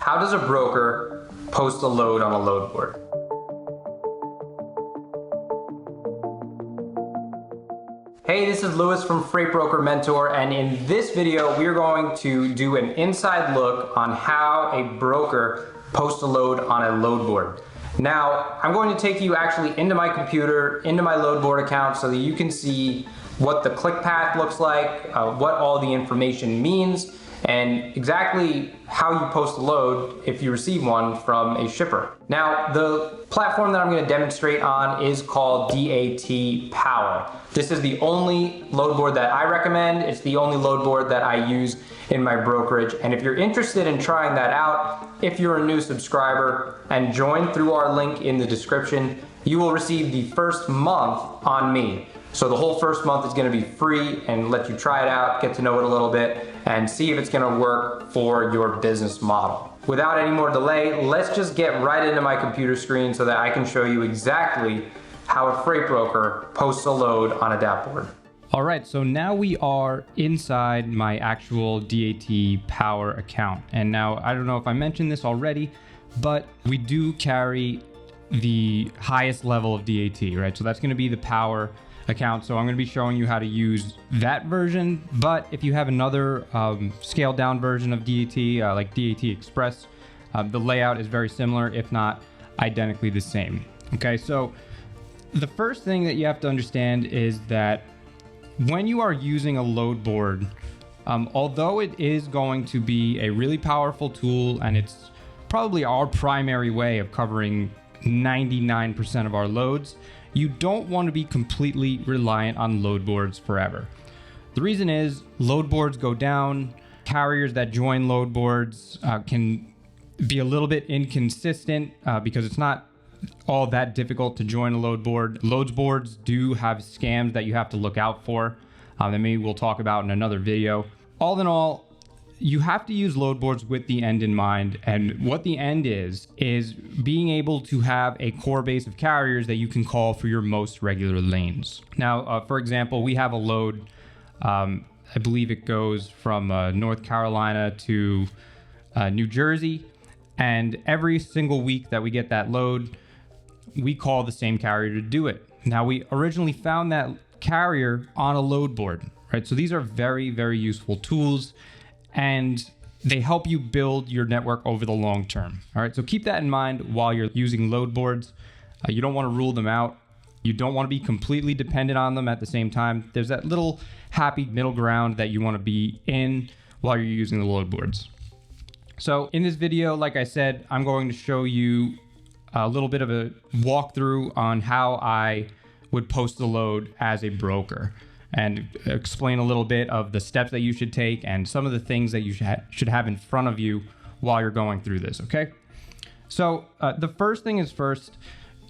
how does a broker post a load on a load board? Hey, this is Lewis from Freight Broker Mentor, and in this video, we're going to do an inside look on how a broker posts a load on a load board. Now, I'm going to take you actually into my computer, into my load board account, so that you can see what the click path looks like, what all the information means, and exactly how you post a load if you receive one from a shipper. Now, the platform that I'm going to demonstrate on is called DAT Power. This is the only load board that I recommend. It's the only load board that I use in my brokerage. And if you're interested in trying that out, if you're a new subscriber and join through our link in the description, you will receive the first month on me. So the whole first month is going to be free and let you try it out, get to know it a little bit, and see if it's going to work for your business model. Without any more delay, let's just get right into my computer screen so that I can show you exactly how a freight broker posts a load on a DAT board. All right, so now we are inside my actual DAT Power account. And now, I don't know if I mentioned this already, but we do carry the highest level of DAT, right? So that's going to be the Power account. So I'm going to be showing you how to use that version. But if you have another scaled down version of DAT, like DAT Express, the layout is very similar, if not identically the same. Okay, so the first thing that you have to understand is that when you are using a load board, although it is going to be a really powerful tool, and it's probably our primary way of covering 99% of our loads, you don't want to be completely reliant on load boards forever. The reason is load boards go down. Carriers that join load boards can be a little bit inconsistent because it's not all that difficult to join a load board. Load boards do have scams that you have to look out for that maybe we'll talk about in another video. All in all, you have to use load boards with the end in mind, and what the end is being able to have a core base of carriers that you can call for your most regular lanes. Now, for example, we have a load, I believe it goes from North Carolina to New Jersey, and every single week that we get that load, we call the same carrier to do it. Now, we originally found that carrier on a load board, right? So these are very, very useful tools, and they help you build your network over the long term. All right, so keep that in mind while you're using load boards. You don't want to rule them out. You don't want to be completely dependent on them at the same time. There's that little happy middle ground that you want to be in while you're using the load boards. So in this video, like I said, I'm going to show you a little bit of a walkthrough on how I would post the load as a broker, and explain a little bit of the steps that you should take and some of the things that you should have in front of you while you're going through this, okay? So the first thing is first,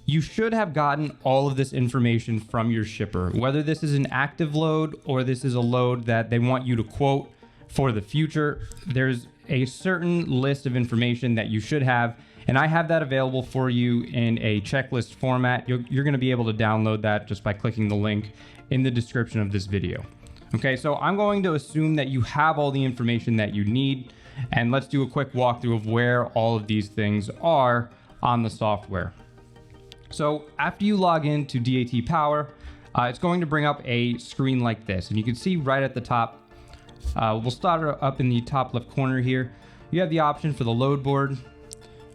you should have gotten all of this information from your shipper, whether this is an active load or this is a load that they want you to quote for the future. There's a certain list of information that you should have, and I have that available for you in a checklist format. You're going to be able to download that just by clicking the link in the description of this video. Okay, so I'm going to assume that you have all the information that you need, and let's do a quick walkthrough of where all of these things are on the software. So after you log into DAT Power, it's going to bring up a screen like this, and you can see right at the top, we'll start up in the top left corner here. You have the option for the load board,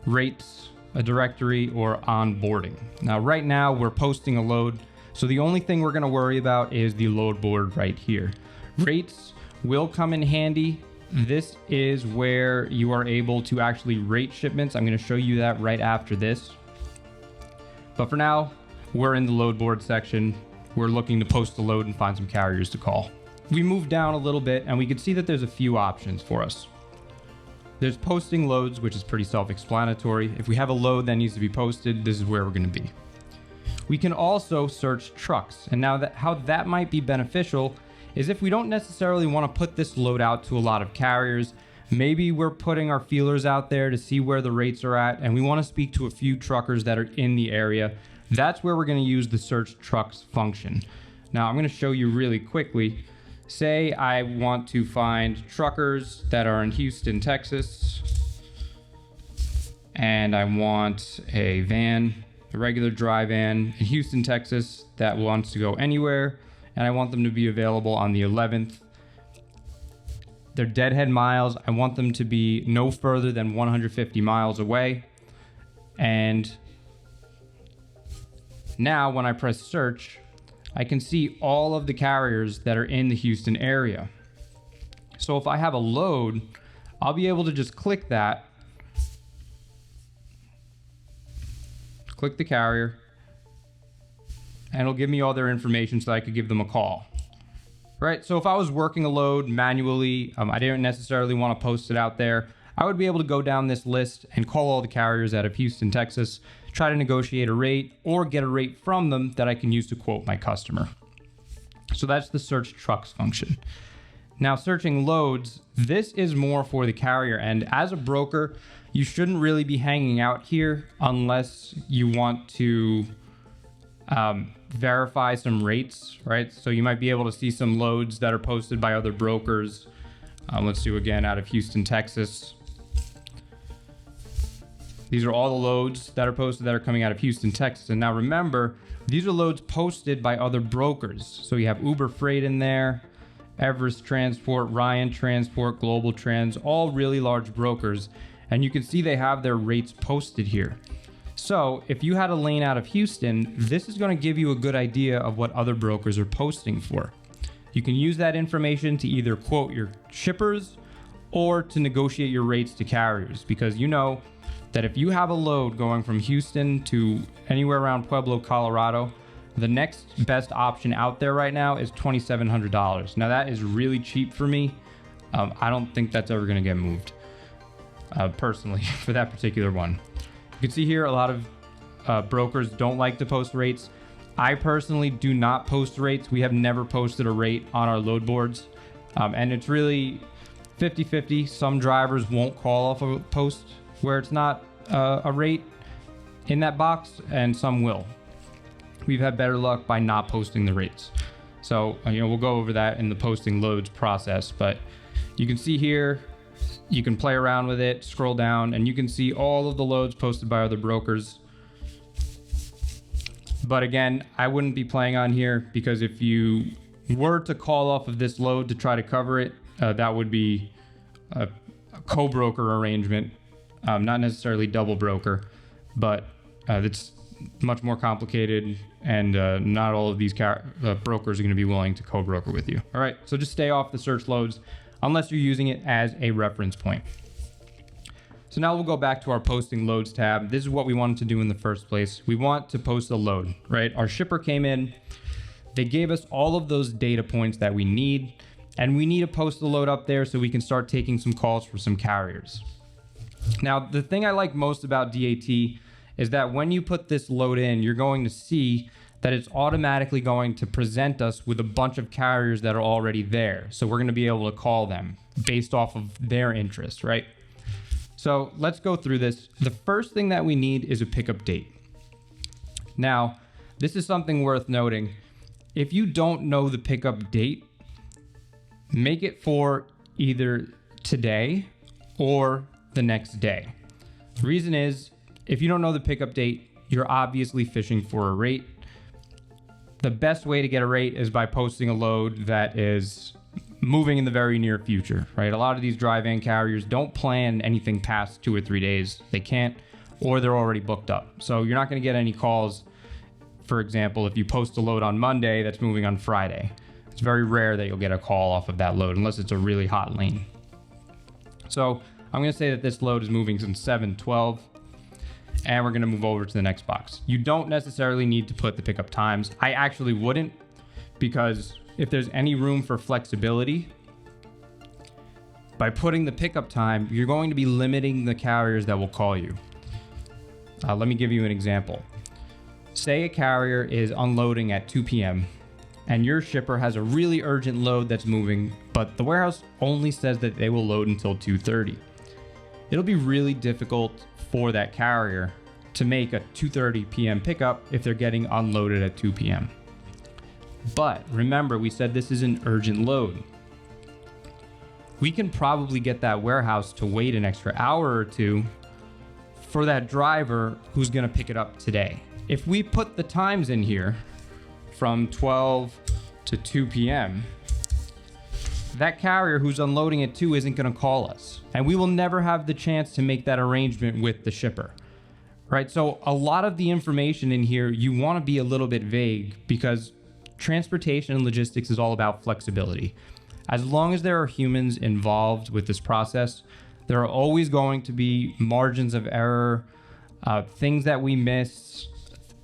rates, a directory, or onboarding. Now, right now we're posting a load, so the only thing we're going to worry about is the load board right here. Rates will come in handy. This is where you are able to actually rate shipments. I'm going to show you that right after this. But for now, we're in the load board section. We're looking to post the load and find some carriers to call. We move down a little bit and we can see that there's a few options for us. There's posting loads, which is pretty self-explanatory. If we have a load that needs to be posted, this is where we're going to be. We can also search trucks. And now how that might be beneficial is if we don't necessarily want to put this load out to a lot of carriers, maybe we're putting our feelers out there to see where the rates are at, and we want to speak to a few truckers that are in the area. That's where we're going to use the search trucks function. Now I'm going to show you really quickly. Say I want to find truckers that are in Houston, Texas. and I want a van, a regular dry van in Houston, Texas that wants to go anywhere, and I want them to be available on the 11th. Their deadhead miles, I want them to be no further than 150 miles away. And now when I press search, I can see all of the carriers that are in the Houston area. So if I have a load, I'll be able to just click that, click the carrier, and it'll give me all their information so I could give them a call. Right? So if I was working a load manually, I didn't necessarily want to post it out there, I would be able to go down this list and call all the carriers out of Houston, Texas, try to negotiate a rate or get a rate from them that I can use to quote my customer. So that's the search trucks function. Now, searching loads, this is more for the carrier end. As a broker, you shouldn't really be hanging out here unless you want to verify some rates, right? So you might be able to see some loads that are posted by other brokers. Let's do again out of Houston, Texas. These are all the loads that are posted that are coming out of Houston, Texas. And now remember, these are loads posted by other brokers. So you have Uber Freight in there, Everest Transport, Ryan Transport, Global Trans, all really large brokers. And you can see they have their rates posted here. So if you had a lane out of Houston, this is going to give you a good idea of what other brokers are posting for. You can use that information to either quote your shippers or to negotiate your rates to carriers, because you know that if you have a load going from Houston to anywhere around Pueblo, Colorado, the next best option out there right now is $2,700. Now that is really cheap for me. I don't think that's ever going to get moved, personally, for that particular one. You can see here a lot of brokers don't like to post rates. I personally do not post rates. We have never posted a rate on our load boards. And it's really 50-50. Some drivers won't call off a post where it's not a rate in that box, and some will. We've had better luck by not posting the rates. So, we'll go over that in the posting loads process, but you can see here, you can play around with it, scroll down, and you can see all of the loads posted by other brokers. But again, I wouldn't be playing on here, because if you were to call off of this load to try to cover it, that would be a co-broker arrangement, not necessarily double broker, but it's much more complicated, and not all of these brokers are going to be willing to co-broker with you. All right, so just stay off the search loads unless you're using it as a reference point. So now we'll go back to our posting loads tab. This is what we wanted to do in the first place. We want to post a load, right? Our shipper came in, they gave us all of those data points that we need, and we need to post the load up there so we can start taking some calls for some carriers. Now, the thing I like most about DAT is that when you put this load in, you're going to see that it's automatically going to present us with a bunch of carriers that are already there. So we're going to be able to call them based off of their interest, right? So let's go through this. The first thing that we need is a pickup date. Now, this is something worth noting. If you don't know the pickup date, make it for either today or the next day. The reason is, if you don't know the pickup date, you're obviously fishing for a rate. The best way to get a rate is by posting a load that is moving in the very near future, right? A lot of these dry van carriers don't plan anything past 2 or 3 days. They can't, or they're already booked up. So you're not going to get any calls. For example, if you post a load on Monday that's moving on Friday, it's very rare that you'll get a call off of that load unless it's a really hot lane. So I'm going to say that this load is moving since 7/12. And we're going to move over to the next box. You don't necessarily need to put the pickup times. I actually wouldn't, because if there's any room for flexibility, by putting the pickup time, you're going to be limiting the carriers that will call you. Let me give you an example. Say a carrier is unloading at 2 p.m. and your shipper has a really urgent load that's moving, but the warehouse only says that they will load until 2:30. It'll be really difficult for that carrier to make a 2:30 p.m. pickup if they're getting unloaded at 2 p.m. But remember, we said this is an urgent load. We can probably get that warehouse to wait an extra hour or two for that driver who's gonna pick it up today. If we put the times in here from 12 to 2 p.m., that carrier who's unloading at 2 isn't gonna call us. And we will never have the chance to make that arrangement with the shipper, right? So a lot of the information in here, you wanna be a little bit vague because transportation and logistics is all about flexibility. As long as there are humans involved with this process, there are always going to be margins of error, things that we miss,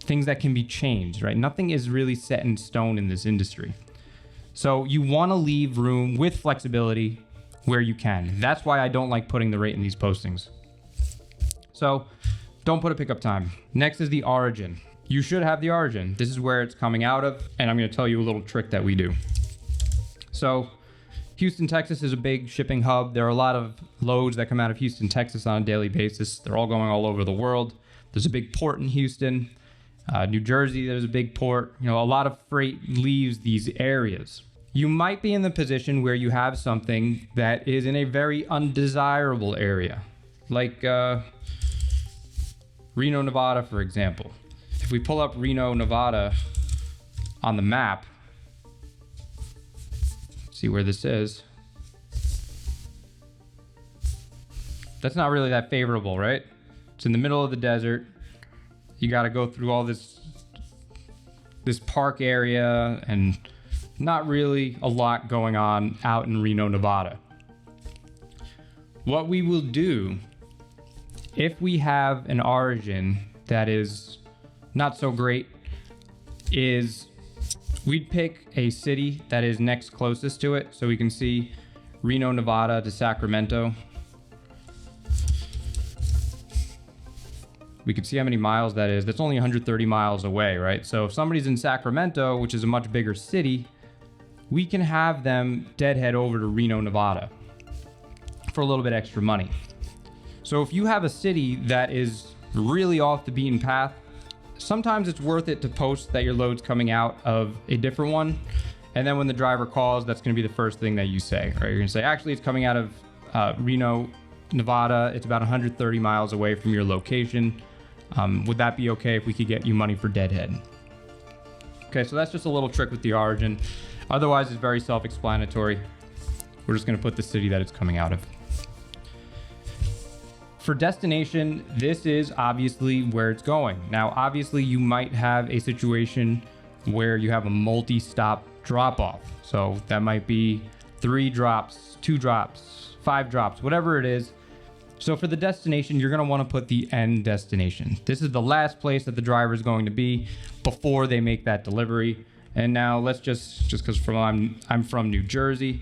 things that can be changed, right? Nothing is really set in stone in this industry. So you want to leave room with flexibility where you can. That's why I don't like putting the rate in these postings. So don't put a pickup time. Next is the origin. You should have the origin. This is where it's coming out of, and I'm going to tell you a little trick that we do. So Houston, Texas is a big shipping hub. There are a lot of loads that come out of Houston, Texas on a daily basis. They're all going all over the world. There's a big port in Houston. New Jersey, there's a big port. You know, a lot of freight leaves these areas. You might be in the position where you have something that is in a very undesirable area, like Reno, Nevada, for example. If we pull up Reno, Nevada on the map, see where this is. That's not really that favorable, right? It's in the middle of the desert. You got to go through all this park area and not really a lot going on out in Reno, Nevada. What we will do if we have an origin that is not so great is we'd pick a city that is next closest to it. So we can see Reno, Nevada to Sacramento. We can see how many miles that is. That's only 130 miles away, right? So if somebody's in Sacramento, which is a much bigger city, we can have them deadhead over to Reno, Nevada for a little bit extra money. So if you have a city that is really off the beaten path, sometimes it's worth it to post that your load's coming out of a different one. And then when the driver calls, that's going to be the first thing that you say, right? You're going to say, actually, it's coming out of Reno, Nevada. It's about 130 miles away from your location. Would that be okay if we could get you money for deadhead? Okay, so that's just a little trick with the origin. Otherwise, it's very self-explanatory. We're just going to put the city that it's coming out of. For destination, this is obviously where it's going. Now, obviously, you might have a situation where you have a multi-stop drop-off. So that might be 3 drops, 2 drops, 5 drops, whatever it is. So for the destination, you're going to want to put the end destination. This is the last place that the driver is going to be before they make that delivery. And now let's just because I'm from New Jersey,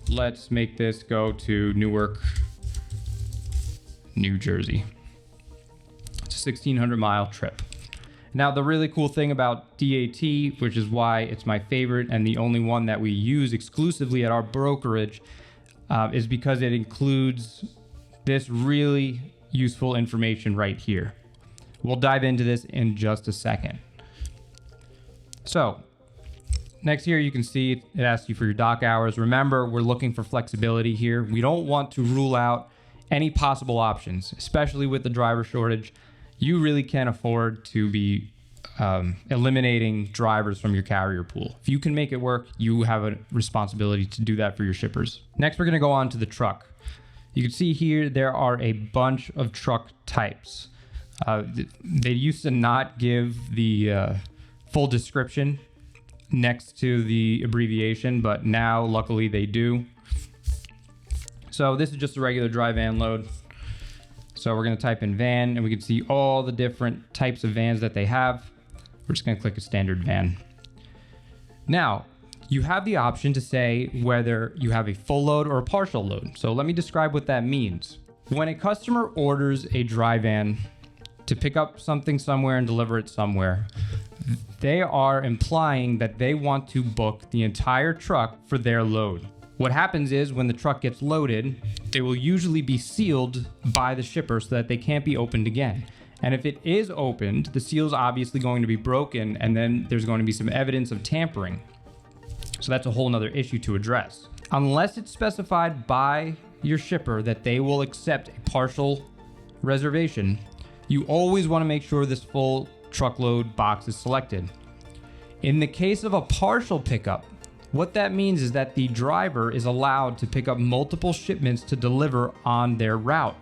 let's make this go to Newark, New Jersey. It's a 1,600-mile trip. Now, the really cool thing about DAT, which is why it's my favorite and the only one that we use exclusively at our brokerage, is because it includes this really useful information right here. We'll dive into this in just a second. So, next here you can see it asks you for your dock hours. Remember, we're looking for flexibility here. We don't want to rule out any possible options, especially with the driver shortage. You really can't afford to be eliminating drivers from your carrier pool. If you can make it work, you have a responsibility to do that for your shippers. Next, we're going to go on to the truck. You can see here there are a bunch of truck types. They used to not give the full description next to the abbreviation, but now luckily they do. So this is just a regular dry van load. So we're going to type in van and we can see all the different types of vans that they have. We're just going to click a standard van. Now, you have the option to say whether you have a full load or a partial load. So let me describe what that means. When a customer orders a dry van to pick up something somewhere and deliver it somewhere, they are implying that they want to book the entire truck for their load. What happens is when the truck gets loaded, they will usually be sealed by the shipper so that they can't be opened again. And if it is opened, the seal is obviously going to be broken, and then there's going to be some evidence of tampering. So that's a whole nother issue to address. Unless it's specified by your shipper that they will accept a partial reservation, you always want to make sure this full truckload box is selected. In the case of a partial pickup, what that means is that the driver is allowed to pick up multiple shipments to deliver on their route.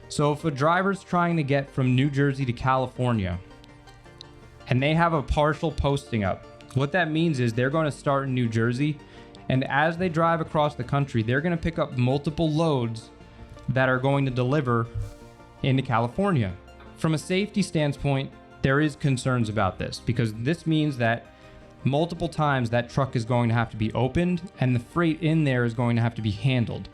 So if a driver's trying to get from New Jersey to California and they have a partial posting up, what that means is they're going to start in New Jersey, and as they drive across the country, they're going to pick up multiple loads that are going to deliver into California. From a safety standpoint, there is concerns about this because this means that multiple times that truck is going to have to be opened and the freight in there is going to have to be handled.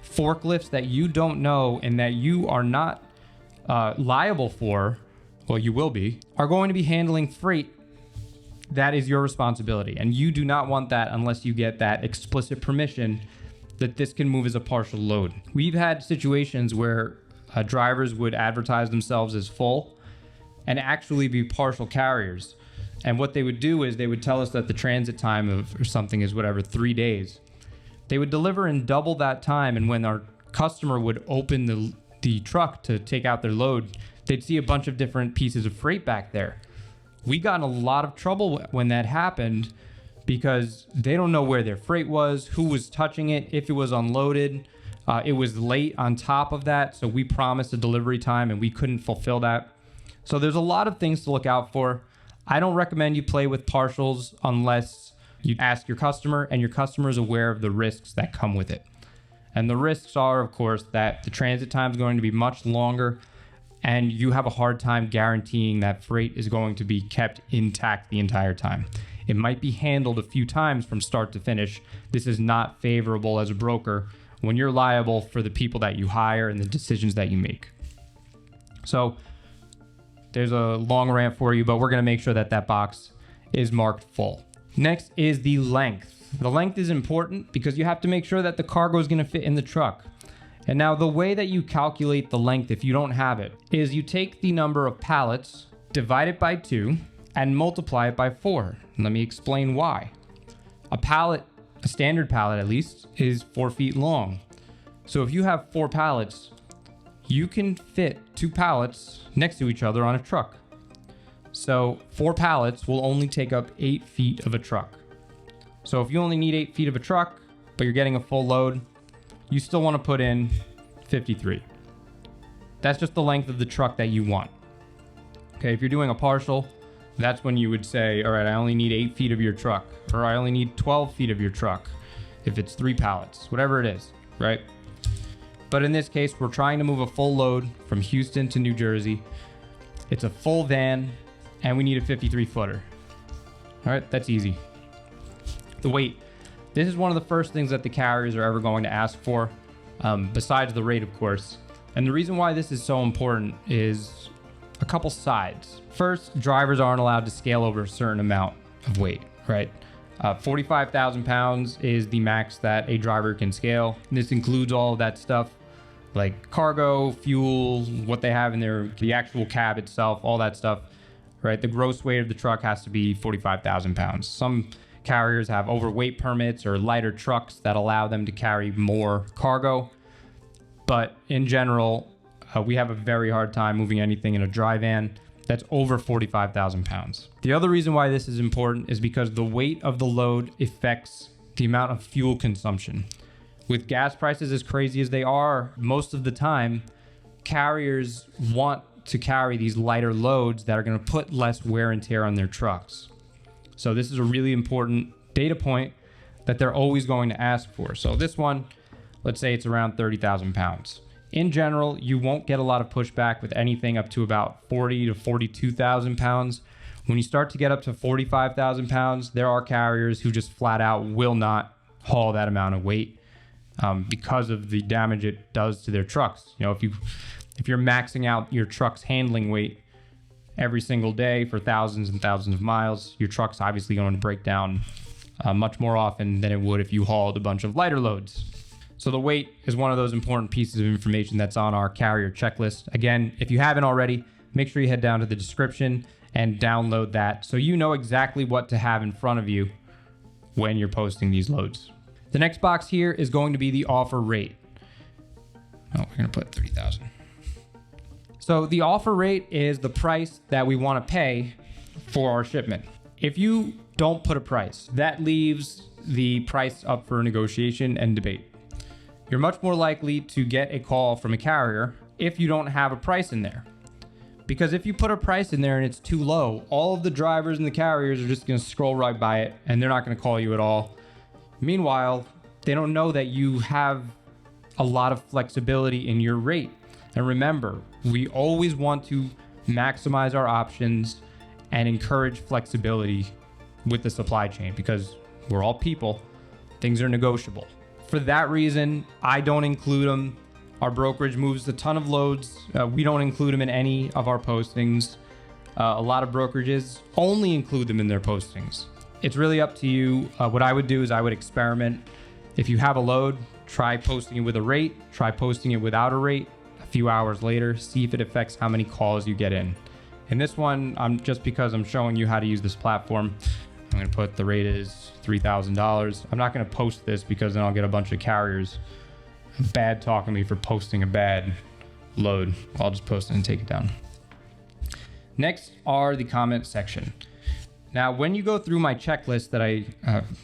Forklifts that you don't know and that you are not liable for, well, you will be, are going to be handling freight that is your responsibility. And you do not want that unless you get that explicit permission that this can move as a partial load. We've had situations where drivers would advertise themselves as full and actually be partial carriers. And what they would do is they would tell us that the transit time of or something is whatever, 3 days. They would deliver in double that time. And when our customer would open the truck to take out their load, they'd see a bunch of different pieces of freight back there. We got in a lot of trouble when that happened because they don't know where their freight was, who was touching it, if it was unloaded. It was late on top of that, so we promised a delivery time and we couldn't fulfill that. So there's a lot of things to look out for. I don't recommend you play with partials unless you ask your customer and your customer is aware of the risks that come with it. And the risks are, of course, that the transit time is going to be much longer and you have a hard time guaranteeing that freight is going to be kept intact the entire time. It might be handled a few times from start to finish. This is not favorable as a broker when you're liable for the people that you hire and the decisions that you make. So there's a long rant for you, but we're gonna make sure that that box is marked full. Next is the length. The length is important because you have to make sure that the cargo is gonna fit in the truck. And now the way that you calculate the length, if you don't have it, is you take the number of pallets, divide it by 2, and multiply it by 4. And let me explain why. A pallet, a standard pallet at least, is 4 feet long. So if you have 4 pallets, you can fit 2 pallets next to each other on a truck. So 4 pallets will only take up 8 feet of a truck. So if you only need 8 feet of a truck, but you're getting a full load, you still want to put in 53. That's just the length of the truck that you want. Okay, if you're doing a partial, that's when you would say, all right, I only need 8 feet of your truck, or I only need 12 feet of your truck, if it's 3 pallets, whatever it is, right? But in this case, we're trying to move a full load from Houston to New Jersey. It's a full van, and we need a 53 footer. All right, that's easy. The weight. This is one of the first things that the carriers are ever going to ask for, besides the rate, of course. And the reason why this is so important is a couple sides. First, drivers aren't allowed to scale over a certain amount of weight, right? 45,000 pounds is the max that a driver can scale. This includes all of that stuff like cargo, fuel, what they have in the actual cab itself, all that stuff, right? The gross weight of the truck has to be 45,000 pounds. Some carriers have overweight permits or lighter trucks that allow them to carry more cargo. But in general, we have a very hard time moving anything in a dry van that's over 45,000 pounds. The other reason why this is important is because the weight of the load affects the amount of fuel consumption. With gas prices as crazy as they are, most of the time, carriers want to carry these lighter loads that are going to put less wear and tear on their trucks. So this is a really important data point that they're always going to ask for. So this one, let's say it's around 30,000 pounds. In general, you won't get a lot of pushback with anything up to about 40 to 42,000 pounds. When you start to get up to 45,000 pounds, there are carriers who just flat out will not haul that amount of weight because of the damage it does to their trucks. You know, if you're maxing out your truck's handling weight every single day for thousands and thousands of miles, your truck's obviously going to break down much more often than it would if you hauled a bunch of lighter loads. So the weight is one of those important pieces of information that's on our carrier checklist. Again, if you haven't already, make sure you head down to the description and download that so you know exactly what to have in front of you when you're posting these loads. The next box here is going to be the offer rate. Oh, we're going to put 30,000. So the offer rate is the price that we want to pay for our shipment. If you don't put a price, that leaves the price up for negotiation and debate. You're much more likely to get a call from a carrier if you don't have a price in there. Because if you put a price in there and it's too low, all of the drivers and the carriers are just going to scroll right by it and they're not going to call you at all. Meanwhile, they don't know that you have a lot of flexibility in your rate. And remember, we always want to maximize our options and encourage flexibility with the supply chain because we're all people. Things are negotiable. For that reason, I don't include them. Our brokerage moves a ton of loads. We don't include them in any of our postings. A lot of brokerages only include them in their postings. It's really up to you. What I would do is I would experiment. If you have a load, try posting it with a rate, try posting it without a rate. A few hours later, see if it affects how many calls you get in. In this one, just because I'm showing you how to use this platform, I'm going to put the rate is $3,000. I'm not going to post this because then I'll get a bunch of carriers bad talking me for posting a bad load. I'll just post it and take it down. Next are the comment section. Now, when you go through my checklist that I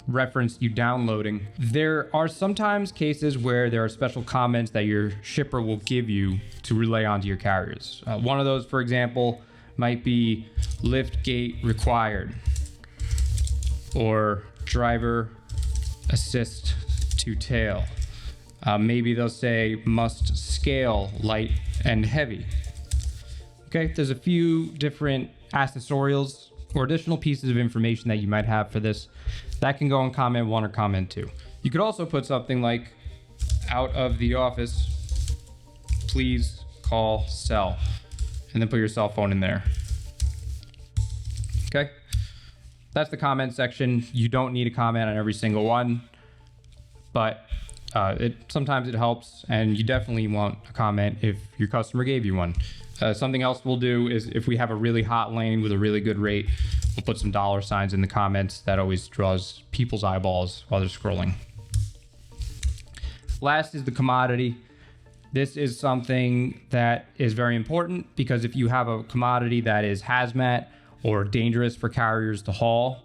referenced you downloading, there are sometimes cases where there are special comments that your shipper will give you to relay onto your carriers. One of those, for example, might be lift gate required or driver assist to tail. Maybe they'll say must scale light and heavy. Okay, there's a few different accessorials or additional pieces of information that you might have for this that can go in comment 1 or comment 2. You could also put something like out of the office, please call cell, and then put your cell phone in there. Okay, that's the comment section. You don't need a comment on every single one, but sometimes it helps, and you definitely want a comment if your customer gave you one. Something else we'll do is if we have a really hot lane with a really good rate, we'll put some dollar signs in the comments. That always draws people's eyeballs while they're scrolling. Last is the commodity. This is something that is very important because if you have a commodity that is hazmat or dangerous for carriers to haul,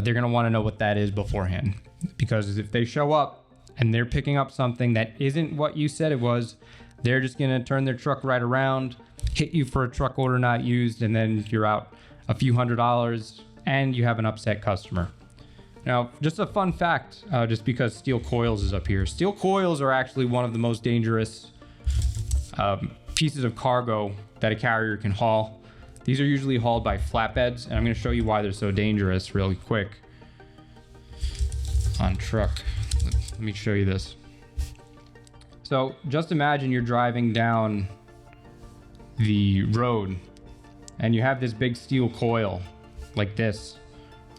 they're going to want to know what that is beforehand. Because if they show up and they're picking up something that isn't what you said it was, they're just going to turn their truck right around, hit you for a truck order not used, and then you're out a few $100s and you have an upset customer. Now, just a fun fact, just because steel coils is up here. Steel coils are actually one of the most dangerous pieces of cargo that a carrier can haul. These are usually hauled by flatbeds, and I'm going to show you why they're so dangerous really quick. On truck, let me show you this. So just imagine you're driving down the road and you have this big steel coil like this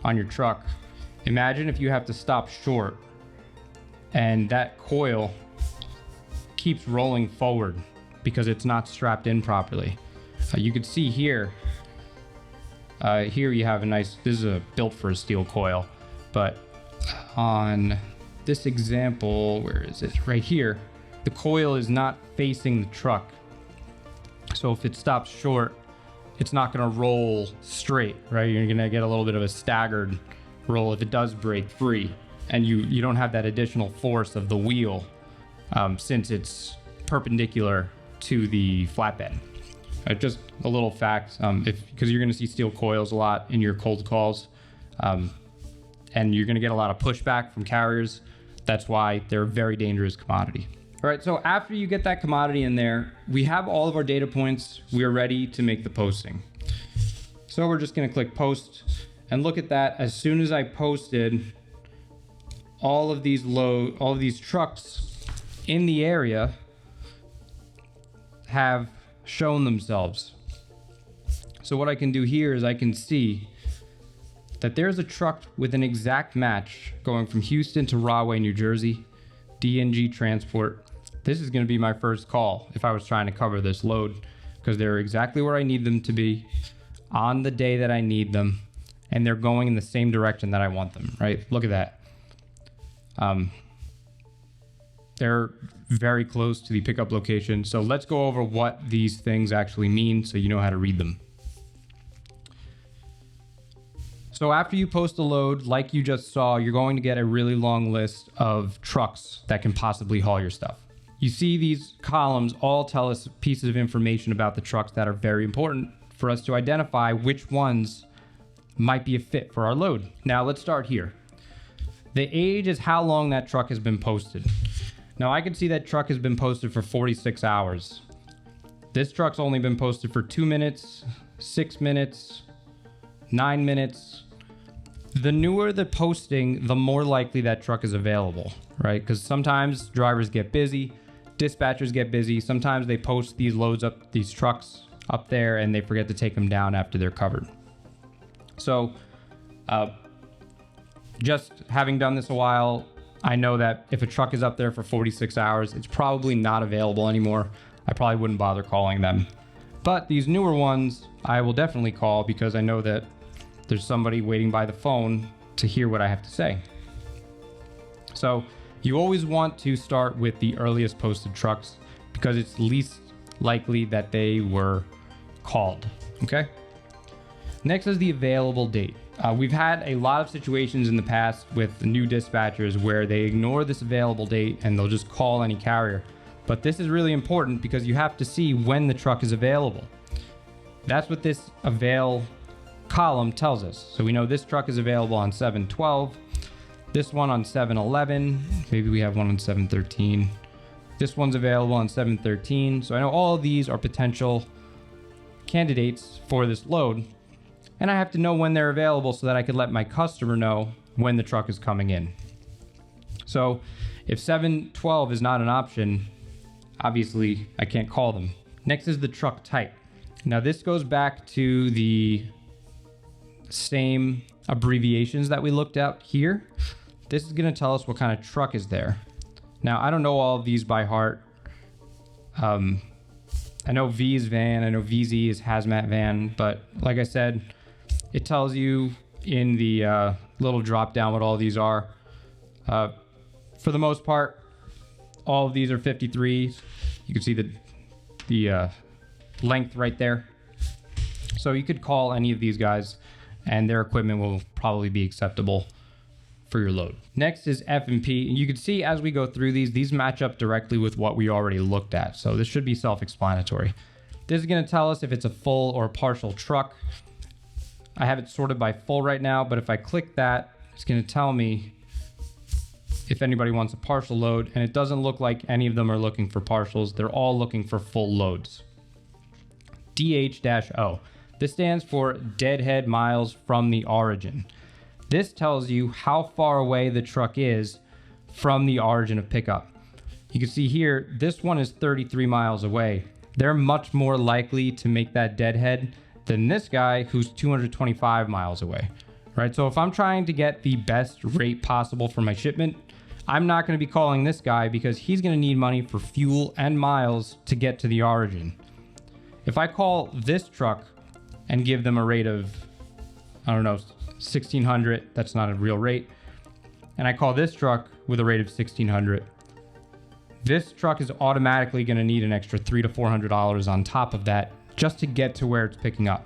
on your truck. Imagine if you have to stop short and that coil keeps rolling forward because it's not strapped in properly. You can see here, here you have a nice, this is built for a steel coil, but on this example, where is it? Right here, the coil is not facing the truck. So if it stops short, it's not gonna roll straight, right? You're gonna get a little bit of a staggered roll if it does break free. And you don't have that additional force of the wheel since it's perpendicular to the flatbed. Just a little fact, because you're gonna see steel coils a lot in your cold calls, and you're gonna get a lot of pushback from carriers. That's why they're a very dangerous commodity. All right, so after you get that commodity in there, we have all of our data points. We are ready to make the posting. So we're just gonna click post and look at that. As soon as I posted, all of these trucks in the area have shown themselves. So what I can do here is I can see that there's a truck with an exact match going from Houston to Rahway, New Jersey, DNG transport. This is going to be my first call if I was trying to cover this load because they're exactly where I need them to be on the day that I need them, and they're going in the same direction that I want them, right? Look at that. They're very close to the pickup location. So let's go over what these things actually mean so you know how to read them. So after you post a load, like you just saw, you're going to get a really long list of trucks that can possibly haul your stuff. You see these columns all tell us pieces of information about the trucks that are very important for us to identify which ones might be a fit for our load. Now let's start here. The age is how long that truck has been posted. Now I can see that truck has been posted for 46 hours. This truck's only been posted for 2 minutes, 6 minutes, 9 minutes. The newer the posting, the more likely that truck is available, right? Because sometimes drivers get busy, dispatchers get busy. Sometimes they post these loads up, these trucks up there, and they forget to take them down after they're covered. So just having done this a while, I know that if a truck is up there for 46 hours, it's probably not available anymore. I probably wouldn't bother calling them. But these newer ones, I will definitely call because I know that there's somebody waiting by the phone to hear what I have to say. So you always want to start with the earliest posted trucks because it's least likely that they were called, okay? Next is the available date. We've had a lot of situations in the past with new dispatchers where they ignore this available date and they'll just call any carrier. But this is really important because you have to see when the truck is available. That's what this avail column tells us. So we know this truck is available on 7/12, this one on 7/11, maybe we have one on 7/13. This one's available on 7/13. So I know all of these are potential candidates for this load. And I have to know when they're available so that I could let my customer know when the truck is coming in. So if 7/12 is not an option, obviously I can't call them. Next is the truck type. Now this goes back to the same abbreviations that we looked at here. This is going to tell us what kind of truck is there. Now I don't know all of these by heart. I know V is van, I know VZ is hazmat van, but like I said, it tells you in the little drop down what all these are. For the most part, all of these are 53s. You can see the length right there. So you could call any of these guys and their equipment will probably be acceptable for your load. Next is F&P. And you can see as we go through these match up directly with what we already looked at. So this should be self-explanatory. This is going to tell us if it's a full or partial truck. I have it sorted by full right now, but if I click that, it's going to tell me if anybody wants a partial load, and it doesn't look like any of them are looking for partials. They're all looking for full loads. DH-O. This stands for deadhead miles from the origin. This tells you how far away the truck is from the origin of pickup. You can see here, this one is 33 miles away. They're much more likely to make that deadhead than this guy who's 225 miles away, right? So if I'm trying to get the best rate possible for my shipment, I'm not going to be calling this guy because he's going to need money for fuel and miles to get to the origin. If I call this truck and give them a rate of, I don't know, 1600, that's not a real rate, and I call this truck with a rate of 1600, this truck is automatically going to need an extra $300 to $400 on top of that just to get to where it's picking up.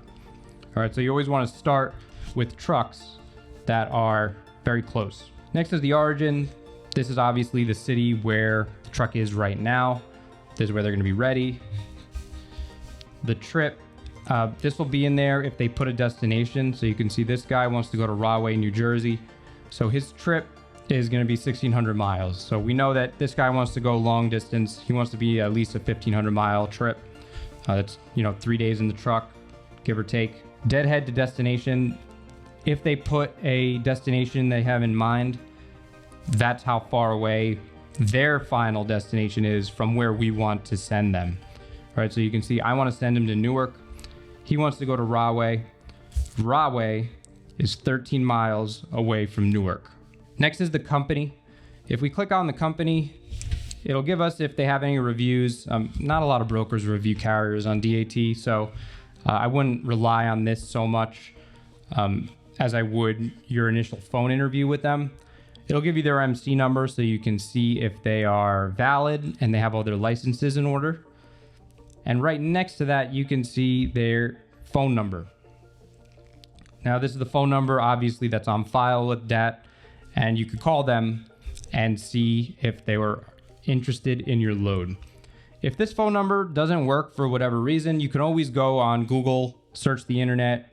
All right, so you always want to start with trucks that are very close. Next is the origin. This is obviously the city where the truck is right now. This is where they're going to be ready. The trip, this will be in there if they put a destination. So you can see this guy wants to go to Rahway, New Jersey. So his trip is going to be 1,600 miles. So we know that this guy wants to go long distance. He wants to be at least a 1,500 mile trip. That's, 3 days in the truck, give or take. Deadhead to destination. If they put a destination they have in mind, that's how far away their final destination is from where we want to send them. All right, so you can see I want to send him to Newark. He wants to go to Rahway. Rahway is 13 miles away from Newark. Next is the company. If we click on the company, it'll give us if they have any reviews. Not a lot of brokers review carriers on DAT, so I wouldn't rely on this so much as I would your initial phone interview with them. It'll give you their MC number so you can see if they are valid and they have all their licenses in order. And right next to that, you can see their phone number. Now, this is the phone number, obviously, that's on file with DAT, and you could call them and see if they were interested in your load. If this phone number doesn't work for whatever reason, you can always go on Google, search the internet,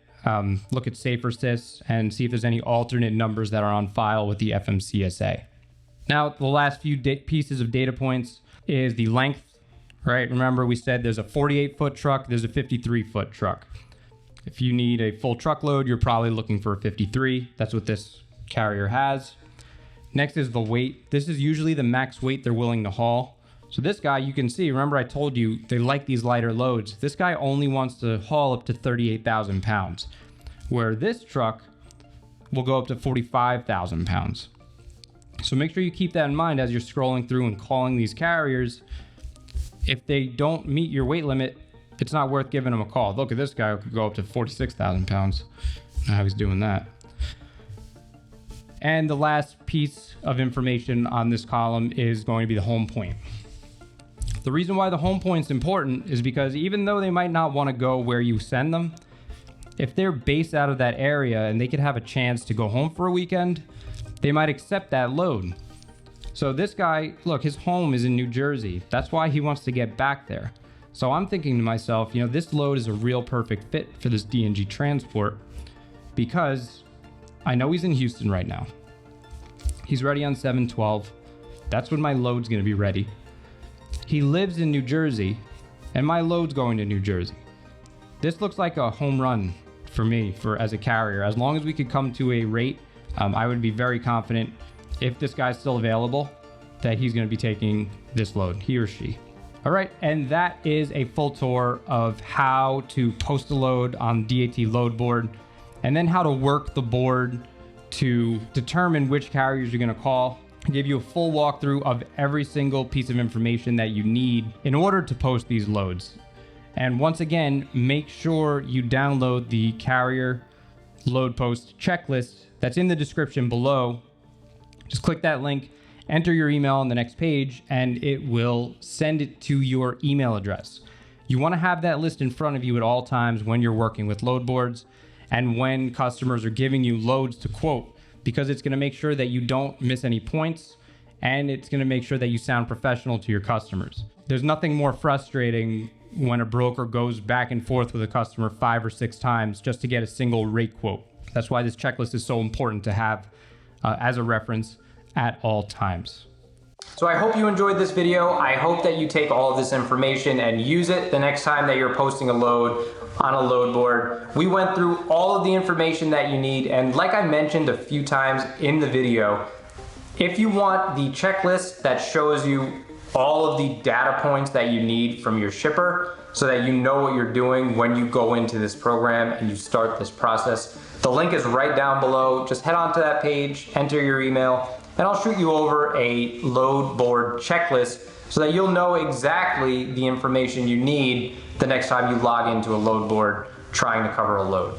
look at SaferSys, and see if there's any alternate numbers that are on file with the FMCSA. Now, the last few pieces of data points is the length, right? Remember, we said there's a 48-foot truck, there's a 53-foot truck. If you need a full truckload, you're probably looking for a 53. That's what this carrier has. Next is the weight. This is usually the max weight they're willing to haul. So this guy, you can see, remember I told you they like these lighter loads. This guy only wants to haul up to 38,000 pounds, where this truck will go up to 45,000 pounds. So make sure you keep that in mind as you're scrolling through and calling these carriers. If they don't meet your weight limit, it's not worth giving them a call. Look at this guy who could go up to 46,000 pounds. I don't know how he's doing that. And the last piece of information on this column is going to be the home point. The reason why the home point is important is because even though they might not want to go where you send them, if they're based out of that area and they could have a chance to go home for a weekend, they might accept that load. So this guy, look, his home is in New Jersey. That's why he wants to get back there. So I'm thinking to myself, you know, this load is a real perfect fit for this D&G transport because I know he's in Houston right now. He's ready on 7/12. That's when my load's going to be ready. He lives in New Jersey and my load's going to New Jersey. This looks like a home run for me as a carrier. As long as we could come to a rate, I would be very confident if this guy's still available that he's going to be taking this load, he or she. All right, and that is a full tour of how to post a load on DAT Loadboard and then how to work the board to determine which carriers you're going to call. I give you a full walkthrough of every single piece of information that you need in order to post these loads. And once again, make sure you download the carrier load post checklist that's in the description below. Just click that link, enter your email on the next page, and it will send it to your email address. You want to have that list in front of you at all times when you're working with load boards and when customers are giving you loads to quote, because it's going to make sure that you don't miss any points and it's going to make sure that you sound professional to your customers. There's nothing more frustrating when a broker goes back and forth with a customer 5 or 6 times just to get a single rate quote. That's why this checklist is so important to have as a reference at all times. So I hope you enjoyed this video. I hope that you take all of this information and use it the next time that you're posting a load on a load board. We went through all of the information that you need, and like I mentioned a few times in the video, if you want the checklist that shows you all of the data points that you need from your shipper so that you know what you're doing when you go into this program and you start this process, the link is right down below. Just head on to that page, enter your email, and I'll shoot you over a load board checklist so that you'll know exactly the information you need the next time you log into a load board trying to cover a load.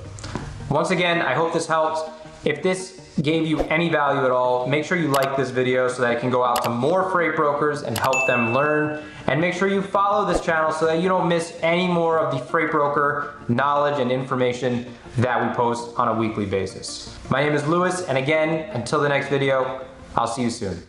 Once again, I hope this helps. If this gave you any value at all, make sure you like this video so that it can go out to more freight brokers and help them learn. And make sure you follow this channel so that you don't miss any more of the freight broker knowledge and information that we post on a weekly basis. My name is Lewis, and again, until the next video, I'll see you soon.